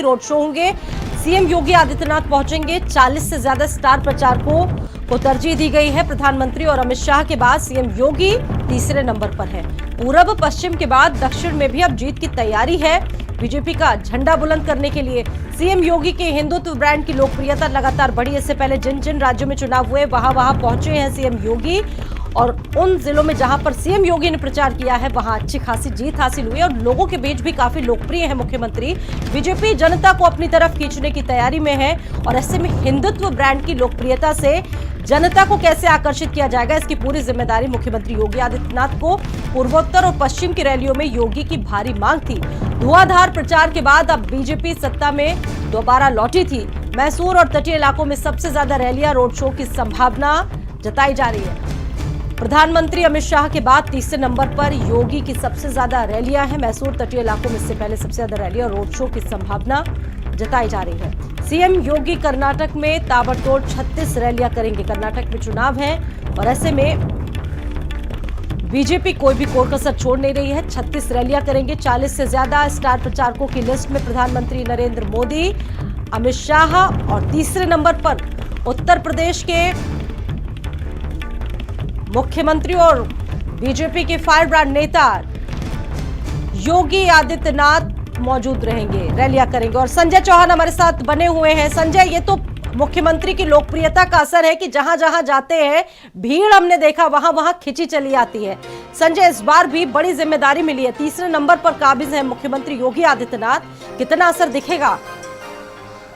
Road show होंगे। CM Yogi Adityanath पहुंचेंगे। 40 से ज्यादा स्टार प्रचारकों को तरजीह दी गई है। प्रधानमंत्री और अमित शाह के बाद सीएम योगी तीसरे नंबर पर है। पूरब पश्चिम के बाद दक्षिण में भी अब जीत की तैयारी है। बीजेपी का झंडा बुलंद करने के लिए सीएम योगी के हिंदुत्व ब्रांड की लोकप्रियता लगातार बढ़ी। इससे पहले जिन जिन राज्यों में चुनाव हुए वहां पहुंचे हैं सीएम योगी, और उन जिलों में जहां पर सीएम योगी ने प्रचार किया है वहां अच्छी खासी जीत हासिल हुई और लोगों के बीच भी काफी लोकप्रिय है मुख्यमंत्री। बीजेपी जनता को अपनी तरफ खींचने की तैयारी में है और ऐसे में हिंदुत्व ब्रांड की लोकप्रियता से जनता को कैसे आकर्षित किया जाएगा, इसकी पूरी जिम्मेदारी मुख्यमंत्री योगी आदित्यनाथ को। पूर्वोत्तर और पश्चिम की रैलियों में योगी की भारी मांग थी। धुआंधार प्रचार के बाद अब बीजेपी सत्ता में दोबारा लौटी थी। मैसूर और तटीय इलाकों में सबसे ज्यादा रैलियां, रोड शो की संभावना जताई जा रही है। प्रधानमंत्री अमित शाह के बाद तीसरे नंबर पर योगी की सबसे ज्यादा रैलियां हैं। मैसूर तटीय इलाकों में इससे पहले सबसे ज्यादा रैलियां और रोड शो की संभावना जताई जा रही है। सीएम योगी कर्नाटक में ताबड़तोड़ 36 रैलियां करेंगे। कर्नाटक में चुनाव है और ऐसे में बीजेपी कोई भी कसर छोड़ नहीं रही है। 36 रैलियां करेंगे। 40 से ज्यादा स्टार प्रचारकों की लिस्ट में प्रधानमंत्री नरेंद्र मोदी, अमित शाह और तीसरे नंबर पर उत्तर प्रदेश के मुख्यमंत्री और बीजेपी के फायर ब्रांड नेता योगी आदित्यनाथ मौजूद रहेंगे, रैलियां करेंगे। और संजय चौहान हमारे साथ बने हुए हैं। संजय, ये तो मुख्यमंत्री की लोकप्रियता का असर है कि जहां जहां जाते हैं भीड़ हमने देखा वहां खिंची चली आती है। संजय, इस बार भी बड़ी जिम्मेदारी मिली है, तीसरे नंबर पर काबिज है मुख्यमंत्री योगी आदित्यनाथ, कितना असर दिखेगा?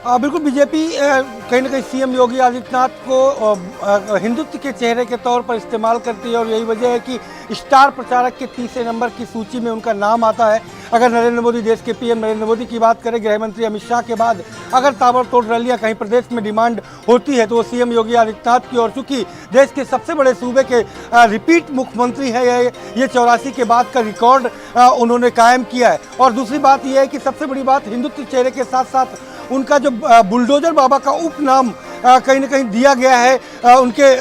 बिल्कुल, बीजेपी कहीं ना कहीं सीएम योगी आदित्यनाथ को हिंदुत्व के चेहरे के तौर पर इस्तेमाल करती है और यही वजह है कि स्टार प्रचारक के तीसरे नंबर की सूची में उनका नाम आता है। अगर नरेंद्र मोदी, देश के पीएम नरेंद्र मोदी की बात करें, गृह मंत्री अमित शाह के बाद अगर ताबड़तोड़ रैलियां कहीं प्रदेश में डिमांड होती है तो वो सीएम योगी आदित्यनाथ की। और चूंकि देश के सबसे बड़े सूबे के रिपीट मुख्यमंत्री है, ये 84 के बाद का रिकॉर्ड उन्होंने कायम किया है। और दूसरी बात यह है कि सबसे बड़ी बात, हिंदुत्व चेहरे के साथ साथ उनका जो बुलडोजर बाबा का उपनाम कहीं ना कहीं दिया गया है उनके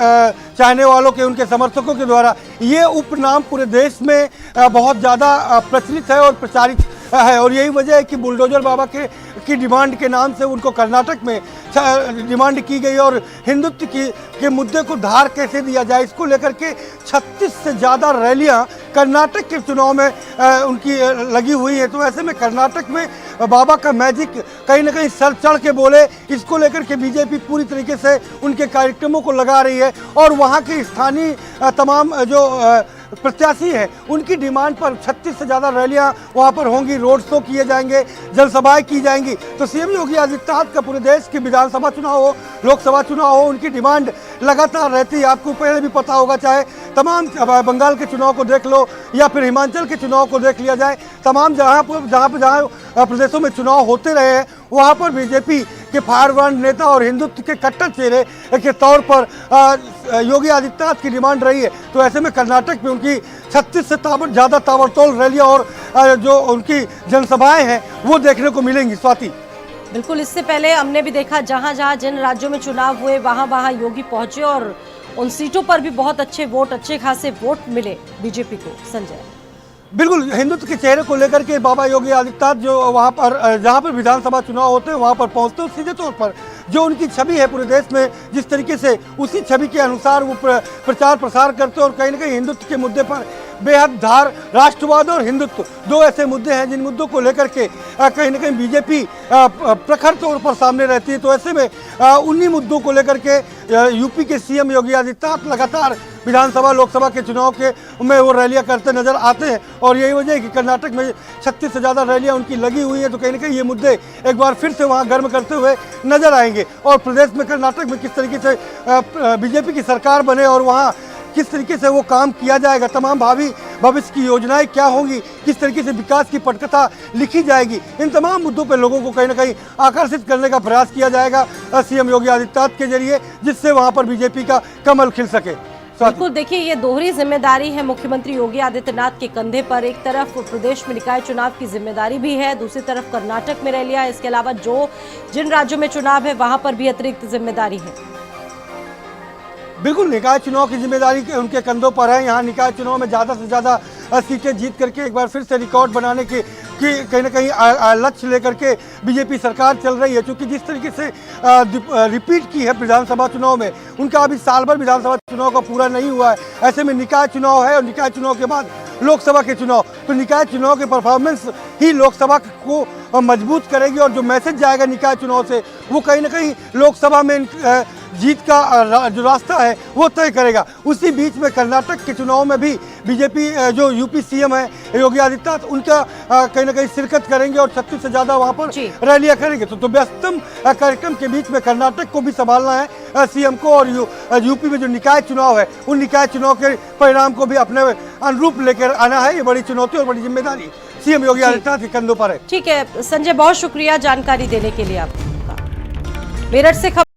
चाहने वालों के, उनके समर्थकों के द्वारा। ये उपनाम पूरे देश में बहुत ज़्यादा प्रचलित है और प्रचारित है और यही वजह है कि बुलडोजर बाबा की डिमांड के नाम से उनको कर्नाटक में डिमांड की गई। और हिंदुत्व के मुद्दे को धार कैसे दिया जाए, इसको लेकर के 36 से ज़्यादा रैलियां कर्नाटक के चुनाव में उनकी लगी हुई है। तो ऐसे में कर्नाटक में बाबा का मैजिक कहीं ना कहीं सर चढ़ के बोले, इसको लेकर के बीजेपी पूरी तरीके से उनके कार्यक्रमों को लगा रही है और वहाँ के स्थानीय तमाम जो प्रत्याशी है उनकी डिमांड पर 36 से ज़्यादा रैलियां वहां पर होंगी, रोड शो किए जाएंगे, जनसभाएं की जाएंगी। तो सीएम योगी आदित्यनाथ का पूरे देश के विधानसभा चुनाव हो, लोकसभा चुनाव हो, उनकी डिमांड लगातार रहती है। आपको पहले भी पता होगा, चाहे तमाम बंगाल के चुनाव को देख लो या फिर हिमाचल के चुनाव को देख लिया जाए, तमाम जहाँ प्रदेशों में चुनाव होते रहे हैं वहाँ पर बीजेपी के फायर ब्रांड नेता और हिंदुत्व के कट्टर चेहरे के तौर पर योगी आदित्यनाथ की डिमांड रही है। तो ऐसे में कर्नाटक में उनकी 36 से ज़्यादा ताबड़तोड़ रैलियां और जो उनकी जनसभाएं हैं वो देखने को मिलेंगी। स्वाति, बिल्कुल, इससे पहले हमने भी देखा जहां जहां जिन राज्यों में चुनाव हुए वहां योगी पहुंचे और उन सीटों पर भी बहुत अच्छे खासे वोट मिले बीजेपी को। संजय, बिल्कुल, हिंदुत्व के चेहरे को लेकर के बाबा योगी आदित्यनाथ जो वहाँ पर जहाँ पर विधानसभा चुनाव होते हैं वहाँ पर पहुँचते हैं, सीधे तौर पर जो उनकी छवि है पूरे देश में जिस तरीके से उसी छवि के अनुसार वो प्रचार प्रसार करते हैं और कहीं ना कहीं हिंदुत्व के मुद्दे पर बेहद धार, राष्ट्रवाद और हिंदुत्व दो ऐसे मुद्दे हैं जिन मुद्दों को लेकर के कहीं ना कहीं बीजेपी प्रखर तौर पर सामने रहती है। तो ऐसे में उन्हीं मुद्दों को लेकर के यूपी के सीएम योगी आदित्यनाथ लगातार विधानसभा लोकसभा के चुनाव के में वो रैलियां करते नजर आते हैं और यही वजह है कि कर्नाटक में 36 से ज़्यादा रैलियां उनकी लगी हुई हैं। तो कहीं ना कहीं ये मुद्दे एक बार फिर से वहाँ गर्म करते हुए नजर आएंगे और प्रदेश में कर्नाटक में किस तरीके से बीजेपी की सरकार बने और वहाँ किस तरीके से वो काम किया जाएगा, तमाम भविष्य की योजनाएं क्या होंगी, किस तरीके से विकास की पटकथा लिखी जाएगी, इन तमाम मुद्दों पर लोगों को कहीं ना कहीं आकर्षित करने का प्रयास किया जाएगा सीएम योगी आदित्यनाथ के जरिए, जिससे वहां पर बीजेपी का कमल खिल सके। बिल्कुल, देखिए, ये दोहरी जिम्मेदारी है मुख्यमंत्री योगी आदित्यनाथ के कंधे पर। एक तरफ प्रदेश में निकाय चुनाव की जिम्मेदारी भी है, दूसरी तरफ कर्नाटक में रैलियां, इसके अलावा जिन राज्यों में चुनाव है वहां पर भी अतिरिक्त जिम्मेदारी है। बिल्कुल, निकाय चुनाव की जिम्मेदारी उनके कंधों पर है। यहाँ निकाय चुनाव में ज़्यादा से ज़्यादा सीटें जीत करके एक बार फिर से रिकॉर्ड बनाने की की कहीं ना कहीं लक्ष्य लेकर के बीजेपी सरकार चल रही है। क्योंकि जिस तरीके से रिपीट की है विधानसभा चुनाव में, उनका अभी साल भर विधानसभा चुनाव का पूरा नहीं हुआ है। ऐसे में निकाय चुनाव है और निकाय चुनाव के बाद लोकसभा के चुनाव, तो निकाय चुनाव के परफॉर्मेंस ही लोकसभा को मजबूत करेगी और जो मैसेज जाएगा निकाय चुनाव से वो कहीं ना कहीं लोकसभा में जीत का जो रास्ता है वो तय करेगा। उसी बीच में कर्नाटक के चुनाव में भी बीजेपी जो यूपी सीएम है योगी आदित्यनाथ, उनका कहीं ना कहीं शिरकत करेंगे और 36 से ज़्यादा वहाँ पर रैलियाँ करेंगे। तो व्यस्तम कार्यक्रम के बीच में कर्नाटक को भी संभालना है सीएम को, और यूपी में जो निकाय चुनाव है उन निकाय चुनाव के परिणाम को भी अपने अनुरूप लेकर आना है। ये बड़ी चुनौती और बड़ी जिम्मेदारी सीएम योगी आदित्यनाथ के कंधों पर है। ठीक है संजय, बहुत शुक्रिया जानकारी देने के लिए आपका। मेरठ से